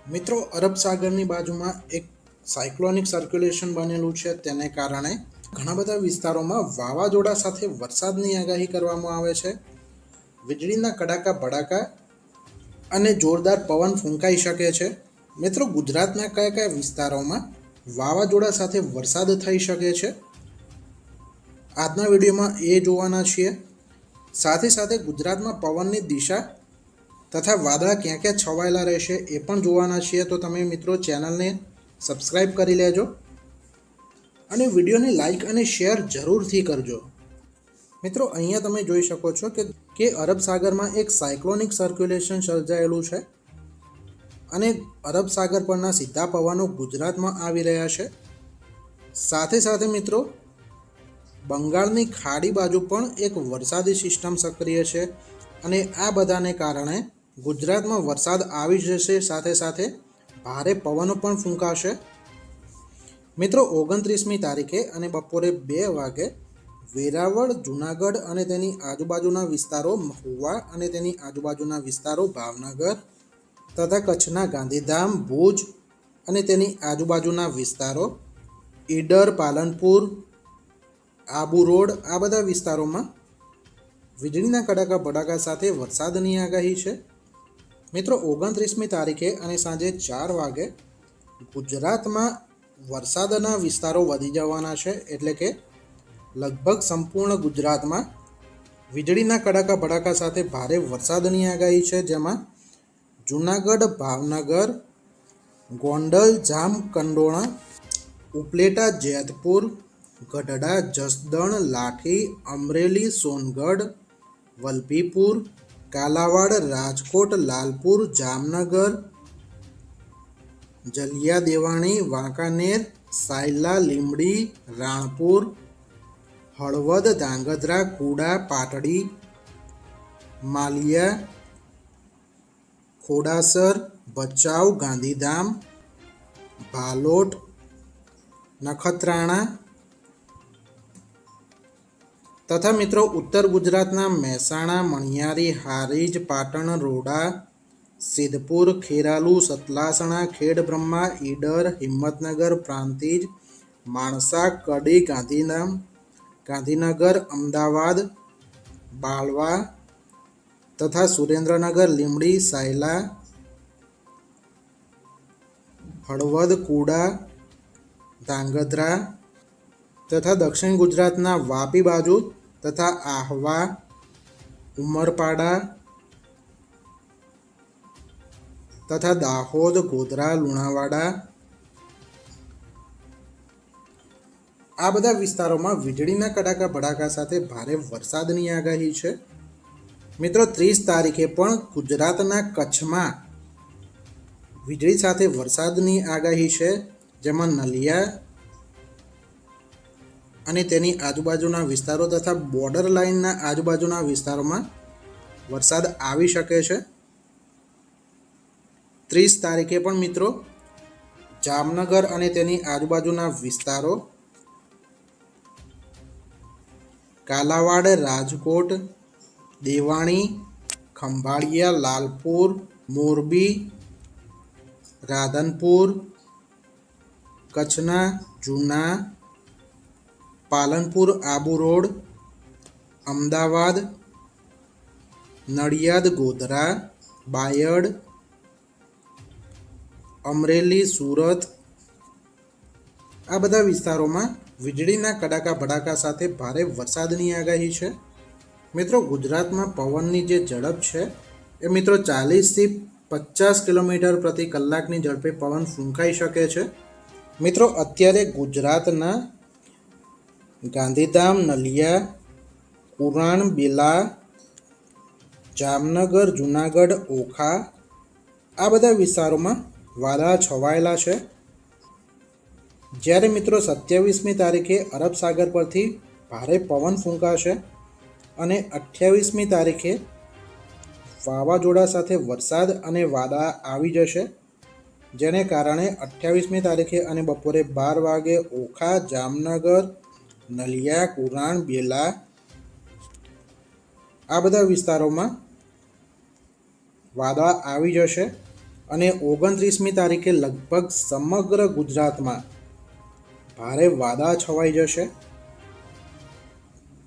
મિત્રો, અરબ સાગરની બાજુમાં એક સાયક્લોનિક સર્ક્યુલેશન બનેલું છે. તેને કારણે ઘણા બધા વિસ્તારોમાં વાવાઝોડા સાથે વરસાદની આગાહી કરવામાં આવે છે. વીજળીના કડાકા ભડાકા અને જોરદાર પવન ફૂંકાઈ શકે છે. મિત્રો, ગુજરાતના કયા કયા વિસ્તારોમાં વાવાઝોડા સાથે વરસાદ થઈ શકે છે, આજના વિડીયોમાં એ જોવાના છીએ. સાથે સાથે ગુજરાતમાં પવનની દિશા તથા વાદળા ક્યાં ક્યાં છવાયેલા રહેશે એ પણ જોવાના છીએ. તો તમે મિત્રો ચેનલને સબસ્ક્રાઈબ કરી લેજો અને વિડીયોને લાઈક અને શેર જરૂરથી કરજો. મિત્રો, અહીંયા તમે જોઈ શકો છો કે અરબ સાગરમાં એક સાયક્લોનિક સર્ક્યુલેશન સર્જાયેલું છે અને અરબ સાગર પરના સીધા પવનો ગુજરાતમાં આવી રહ્યા છે. સાથે સાથે મિત્રો, બંગાળની ખાડી બાજુ પણ એક વરસાદી સિસ્ટમ સક્રિય છે અને આ બધાને કારણે ગુજરાતમાં વરસાદ આવી જશે. સાથે સાથે ભારે પવનો પણ ફૂંકાશે. મિત્રો, 29મી તારીખે અને બપોરે 2 વાગે વેરાવળ, જૂનાગઢ અને તેની આજુબાજુના વિસ્તારો, મહુવા અને તેની આજુબાજુના વિસ્તારો, ભાવનગર તથા કચ્છના ગાંધીધામ, ભુજ અને તેની આજુબાજુના વિસ્તારો, ઈડર, પાલનપુર, આબુ રોડ, આ બધા વિસ્તારોમાં વીજળીના કડાકા ભડાકા સાથે વરસાદની આગાહી છે. મિત્રો, 29મી તારીખે અને સાંજે 4 વાગે ગુજરાતમાં વરસાદના વિસ્તારો વધી જવાના છે. એટલે કે લગભગ સંપૂર્ણ ગુજરાતમાં વીજળીના કડાકા ભડાકા સાથે ભારે વરસાદની આગાહી છે, જેમાં જૂનાગઢ, ભાવનગર, ગોંડલ, જામકંડોરણા, ઉપલેટા, જેતપુર, ગઢડા, જસદણ, લાઠી, અમરેલી, સોનગઢ, વલભીપુર, કાલાવાડ, રાજકોટ, લાલપુર, જામનગર, જલિયા દેવાણી, વાંકાનેર, સાયલા, લીંબડી, રાણપુર, હળવદ, ધાંગધ્રા, કુડા, પાટડી, માલિયા, ખોડાસર, ભચાઉ, ગાંધીધામ, ભાલોટ, નખત્રાણા તથા મિત્રો ઉત્તર ગુજરાતના મહેસાણા, મણિયારી, હારીજ, પાટણ, રોડા, સિદ્ધપુર, ખેરાલુ, સતલાસણા, ખેડબ્રહ્મા, ઈડર, હિંમતનગર, પ્રાંતિજ, માણસા, કડી, ગાંધીનગર, અમદાવાદ, બાળવા તથા સુરેન્દ્રનગર, લીંબડી, સાયલા, હળવદ, કુડા, ધાંગધ્રા તથા દક્ષિણ ગુજરાતના વાપી બાજુ તથા આહવા, ઉમરપાડા તથા દાહોદ, ગોધરા, લુણાવાડા, આ બધા વિસ્તારોમાં વીજળીના કડાકા ભડાકા સાથે ભારે વરસાદની આગાહી છે. મિત્રો, 30 તારીખે પણ ગુજરાતના કચ્છમાં વીજળી સાથે વરસાદની આગાહી છે, જેમાં નલિયા અને તેની આજુબાજુના વિસ્તારો તથા બોર્ડર લાઇનના આજુબાજુના વિસ્તારોમાં વરસાદ આવી શકે છે. 30 તારીખે પણ મિત્રો જામનગર અને તેની આજુબાજુના વિસ્તારો, કાલાવાડ, રાજકોટ, દેવાણી, ખંભાળિયા, લાલપુર, મોરબી, રાધનપુર, કચ્છના જૂના, પાલનપુર, આબુ રોડ, અમદાવાદ, નડિયાદ, ગોધરા, બાયડ, અમરેલી, સુરત, આ બધા વિસ્તારોમાં વીજળીના કડાકા ભડાકા સાથે ભારે વરસાદની આગાહી છે. મિત્રો, ગુજરાતમાં પવનની જે ઝડપ છે એ મિત્રો 40થી 50 કિલોમીટર પ્રતિ કલાકની ઝડપે પવન ફૂંકાઈ શકે છે. મિત્રો, અત્યારે ગુજરાતના ગાંધીધામ, નલિયા, કુરાણ, બેલા, જામનગર, જૂનાગઢ, ઓખા, આ બધા વિસ્તારોમાં વાદળા છવાયેલા છે. જ્યારે મિત્રો 27મી તારીખે અરબ સાગર પરથી ભારે પવન ફૂંકાશે અને 28મી તારીખે વાવાઝોડા સાથે વરસાદ અને વાદળા આવી જશે, જેને કારણે 28મી તારીખે અને બપોરે 12 વાગે ઓખા, જામનગર, નલિયા, કુરાણ, બેલા, આ બધા વિસ્તારોમાં વાદળા આવી જશે અને 29મી તારીખે લગભગ સમગ્ર ગુજરાતમાં ભારે વાદળા છવાઈ જશે,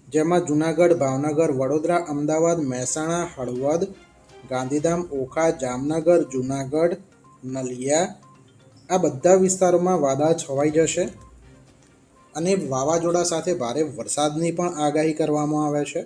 જેમાં જૂનાગઢ, ભાવનગર, વડોદરા, અમદાવાદ, મહેસાણા, હળવદ, ગાંધીધામ, ઓખા, જામનગર, જૂનાગઢ, નલિયા આ બધા વિસ્તારોમાં વાદળા છવાઈ જશે અને વાવાઝોડા સાથે ભારે વરસાદની પણ આગાહી કરવામાં આવે છે.